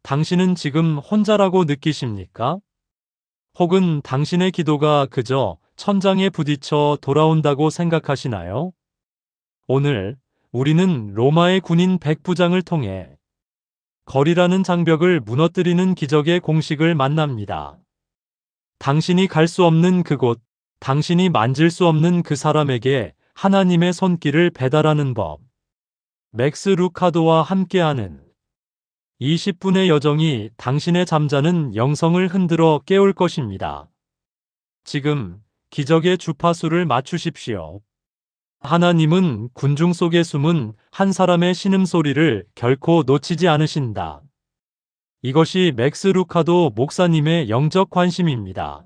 당신은 지금 혼자라고 느끼십니까? 혹은 당신의 기도가 그저 천장에 부딪혀 돌아온다고 생각하시나요? 오늘 우리는 로마의 군인 백부장을 통해 거리라는 장벽을 무너뜨리는 기적의 공식을 만납니다. 당신이 갈 수 없는 그곳, 당신이 만질 수 없는 그 사람에게 하나님의 손길을 배달하는 법. 맥스 루카도와 함께하는 20분의 여정이 당신의 잠자는 영성을 흔들어 깨울 것입니다. 지금 기적의 주파수를 맞추십시오. 하나님은 군중 속에 숨은 한 사람의 신음소리를 결코 놓치지 않으신다. 이것이 맥스 루카도 목사님의 영적 관심입니다.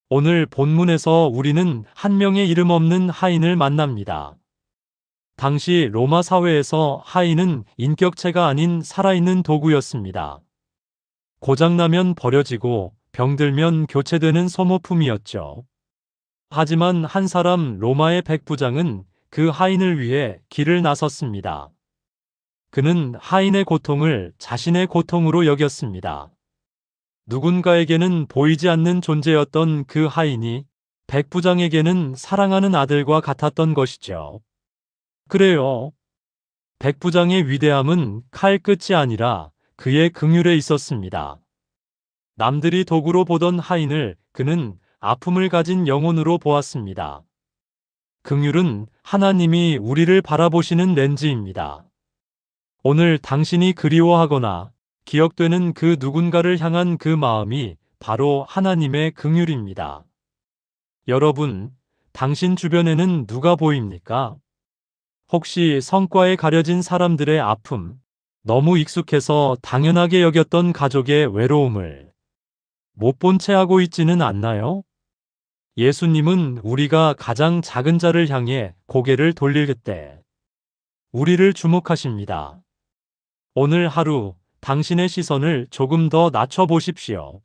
오늘 본문에서 우리는 한 명의 이름 없는 하인을 만납니다. 당시 로마 사회에서 하인은 인격체가 아닌 살아있는 도구였습니다. 고장나면 버려지고 병들면 교체되는 소모품이었죠. 하지만 한 사람 로마의 백부장은 그 하인을 위해 길을 나섰습니다. 그는 하인의 고통을 자신의 고통으로 여겼습니다. 누군가에게는 보이지 않는 존재였던 그 하인이 백부장에게는 사랑하는 아들과 같았던 것이죠. 그래요. 백부장의 위대함은 칼 끝이 아니라 그의 긍휼에 있었습니다. 남들이 도구로 보던 하인을 그는 아픔을 가진 영혼으로 보았습니다. 긍휼은 하나님이 우리를 바라보시는 렌즈입니다. 오늘 당신이 그리워하거나 기억되는 그 누군가를 향한 그 마음이 바로 하나님의 긍휼입니다. 여러분, 당신 주변에는 누가 보입니까? 혹시 성과에 가려진 사람들의 아픔, 너무 익숙해서 당연하게 여겼던 가족의 외로움을 못 본 채 하고 있지는 않나요? 예수님은 우리가 가장 작은 자를 향해 고개를 돌릴 때 우리를 주목하십니다. 오늘 하루 당신의 시선을 조금 더 낮춰 보십시오.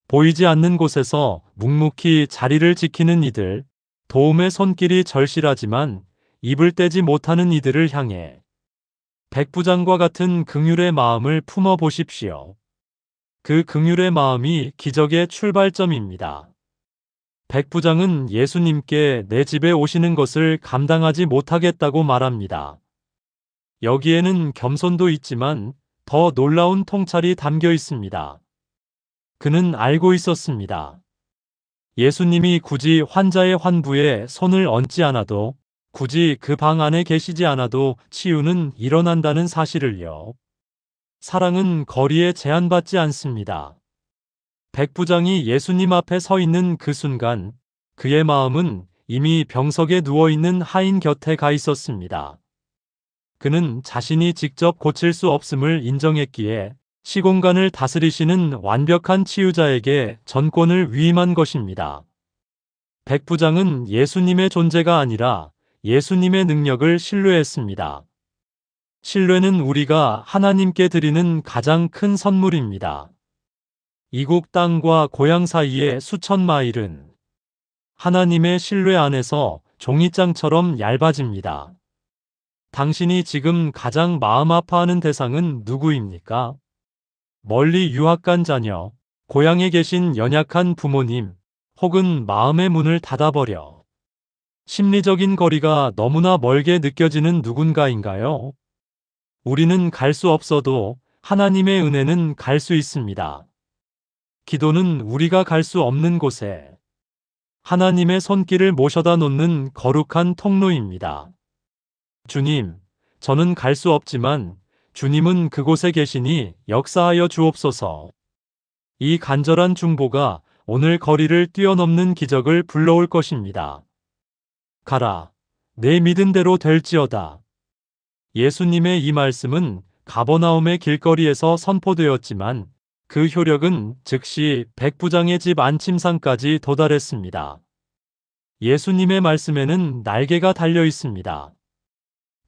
보이지 않는 곳에서 묵묵히 자리를 지키는 이들, 도움의 손길이 절실하지만 입을 떼지 못하는 이들을 향해 백부장과 같은 긍휼의 마음을 품어 보십시오. 그 긍휼의 마음이 기적의 출발점입니다. 백부장은 예수님께 내 집에 오시는 것을 감당하지 못하겠다고 말합니다. 여기에는 겸손도 있지만 더 놀라운 통찰이 담겨 있습니다. 그는 알고 있었습니다. 예수님이 굳이 환자의 환부에 손을 얹지 않아도, 굳이 그 방 안에 계시지 않아도 치유는 일어난다는 사실을요. 사랑은 거리에 제한받지 않습니다. 백부장이 예수님 앞에 서 있는 그 순간 그의 마음은 이미 병석에 누워있는 하인 곁에 가 있었습니다. 그는 자신이 직접 고칠 수 없음을 인정했기에 시공간을 다스리시는 완벽한 치유자에게 전권을 위임한 것입니다. 백부장은 예수님의 존재가 아니라 예수님의 능력을 신뢰했습니다. 신뢰는 우리가 하나님께 드리는 가장 큰 선물입니다. 이국 땅과 고향 사이의 수천 마일은 하나님의 신뢰 안에서 종이장처럼 얇아집니다. 당신이 지금 가장 마음 아파하는 대상은 누구입니까? 멀리 유학 간 자녀, 고향에 계신 연약한 부모님, 혹은 마음의 문을 닫아버려 심리적인 거리가 너무나 멀게 느껴지는 누군가인가요? 우리는 갈 수 없어도 하나님의 은혜는 갈 수 있습니다. 기도는 우리가 갈 수 없는 곳에 하나님의 손길을 모셔다 놓는 거룩한 통로입니다. 주님, 저는 갈 수 없지만 주님은 그곳에 계시니 역사하여 주옵소서. 이 간절한 중보가 오늘 거리를 뛰어넘는 기적을 불러올 것입니다. 가라, 내 믿은 대로 될지어다. 예수님의 이 말씀은 가버나움의 길거리에서 선포되었지만 그 효력은 즉시 백부장의 집 안침상까지 도달했습니다. 예수님의 말씀에는 날개가 달려 있습니다.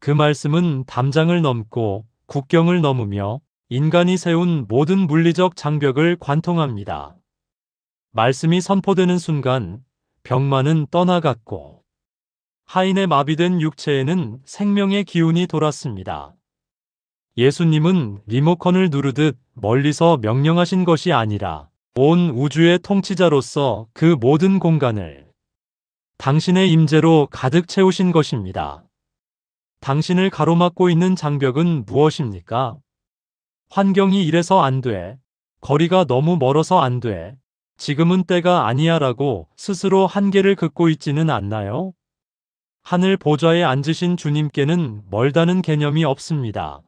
그 말씀은 담장을 넘고 국경을 넘으며 인간이 세운 모든 물리적 장벽을 관통합니다. 말씀이 선포되는 순간 병만은 떠나갔고 하인의 마비된 육체에는 생명의 기운이 돌았습니다. 예수님은 리모컨을 누르듯 멀리서 명령하신 것이 아니라 온 우주의 통치자로서 그 모든 공간을 당신의 임재로 가득 채우신 것입니다. 당신을 가로막고 있는 장벽은 무엇입니까? 환경이 이래서 안 돼. 거리가 너무 멀어서 안 돼. 지금은 때가 아니야 라고 스스로 한계를 긋고 있지는 않나요? 하늘 보좌에 앉으신 주님께는 멀다는 개념이 없습니다.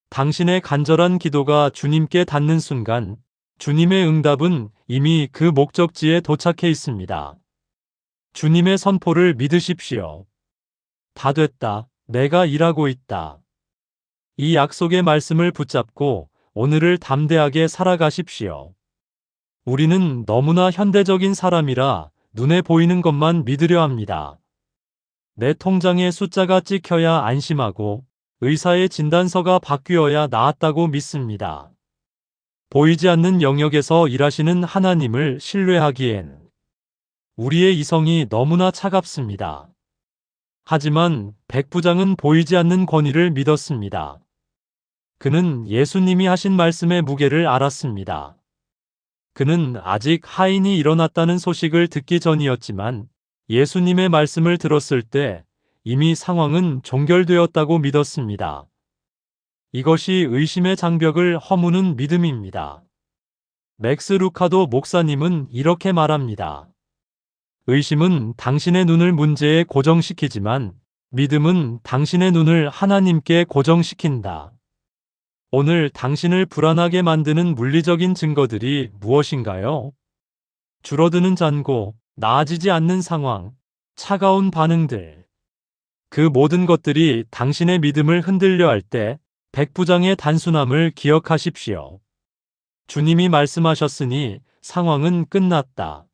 당신의 간절한 기도가 주님께 닿는 순간 주님의 응답은 이미 그 목적지에 도착해 있습니다. 주님의 선포를 믿으십시오. 다 됐다. 내가 일하고 있다. 이 약속의 말씀을 붙잡고 오늘을 담대하게 살아가십시오. 우리는 너무나 현대적인 사람이라 눈에 보이는 것만 믿으려 합니다. 내 통장에 숫자가 찍혀야 안심하고 의사의 진단서가 바뀌어야 나았다고 믿습니다. 보이지 않는 영역에서 일하시는 하나님을 신뢰하기엔 우리의 이성이 너무나 차갑습니다. 하지만 백부장은 보이지 않는 권위를 믿었습니다. 그는 예수님이 하신 말씀의 무게를 알았습니다. 그는 아직 하인이 일어났다는 소식을 듣기 전이었지만 예수님의 말씀을 들었을 때 이미 상황은 종결되었다고 믿었습니다. 이것이 의심의 장벽을 허무는 믿음입니다. 맥스 루카도 목사님은 이렇게 말합니다. 의심은 당신의 눈을 문제에 고정시키지만 믿음은 당신의 눈을 하나님께 고정시킨다. 오늘 당신을 불안하게 만드는 물리적인 증거들이 무엇인가요? 줄어드는 잔고, 나아지지 않는 상황, 차가운 반응들. 그 모든 것들이 당신의 믿음을 흔들려 할 때 백부장의 단순함을 기억하십시오. 주님이 말씀하셨으니 상황은 끝났다.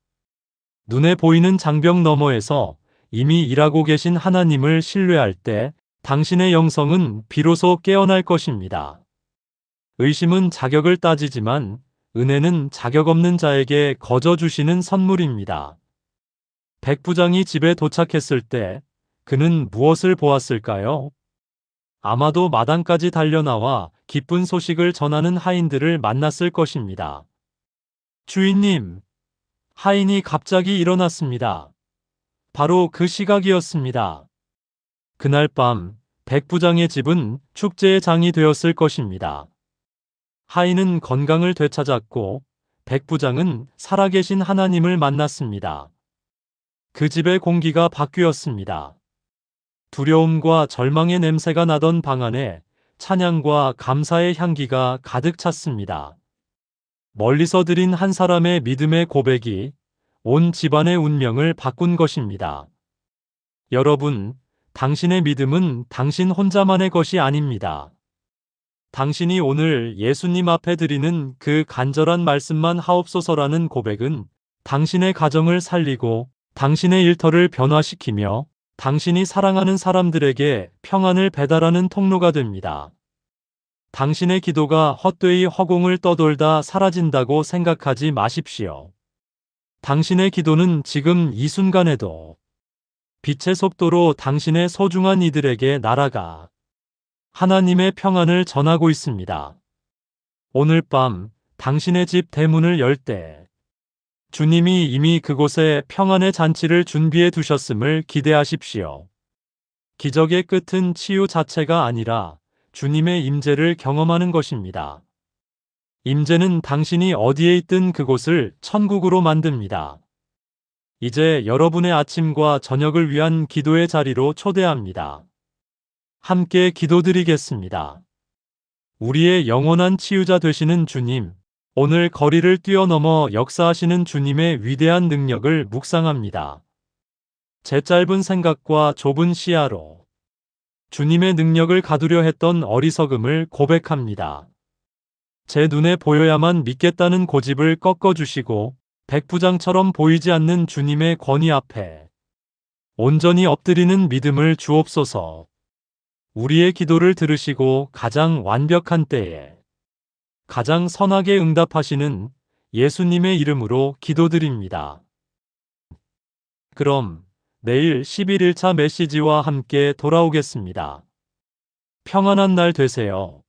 눈에 보이는 장벽 너머에서 이미 일하고 계신 하나님을 신뢰할 때 당신의 영성은 비로소 깨어날 것입니다. 의심은 자격을 따지지만 은혜는 자격 없는 자에게 거저 주시는 선물입니다. 백부장이 집에 도착했을 때 그는 무엇을 보았을까요? 아마도 마당까지 달려나와 기쁜 소식을 전하는 하인들을 만났을 것입니다. 주인님, 하인이 갑자기 일어났습니다. 바로 그 시각이었습니다. 그날 밤 백부장의 집은 축제의 장이 되었을 것입니다. 하인은 건강을 되찾았고 백부장은 살아계신 하나님을 만났습니다. 그 집의 공기가 바뀌었습니다. 두려움과 절망의 냄새가 나던 방 안에 찬양과 감사의 향기가 가득 찼습니다. 멀리서 들인 한 사람의 믿음의 고백이 온 집안의 운명을 바꾼 것입니다. 여러분, 당신의 믿음은 당신 혼자만의 것이 아닙니다. 당신이 오늘 예수님 앞에 드리는 그 간절한 말씀만 하옵소서라는 고백은 당신의 가정을 살리고 당신의 일터를 변화시키며 당신이 사랑하는 사람들에게 평안을 배달하는 통로가 됩니다. 당신의 기도가 헛되이 허공을 떠돌다 사라진다고 생각하지 마십시오. 당신의 기도는 지금 이 순간에도 빛의 속도로 당신의 소중한 이들에게 날아가 하나님의 평안을 전하고 있습니다. 오늘 밤 당신의 집 대문을 열 때 주님이 이미 그곳에 평안의 잔치를 준비해 두셨음을 기대하십시오. 기적의 끝은 치유 자체가 아니라 주님의 임재를 경험하는 것입니다. 임재는 당신이 어디에 있든 그곳을 천국으로 만듭니다. 이제 여러분의 아침과 저녁을 위한 기도의 자리로 초대합니다. 함께 기도드리겠습니다. 우리의 영원한 치유자 되시는 주님, 오늘 거리를 뛰어넘어 역사하시는 주님의 위대한 능력을 묵상합니다. 제 짧은 생각과 좁은 시야로 주님의 능력을 가두려 했던 어리석음을 고백합니다. 제 눈에 보여야만 믿겠다는 고집을 꺾어주시고 백부장처럼 보이지 않는 주님의 권위 앞에 온전히 엎드리는 믿음을 주옵소서. 우리의 기도를 들으시고 가장 완벽한 때에 가장 선하게 응답하시는 예수님의 이름으로 기도드립니다. 그럼 내일 11일차 메시지와 함께 돌아오겠습니다. 평안한 날 되세요.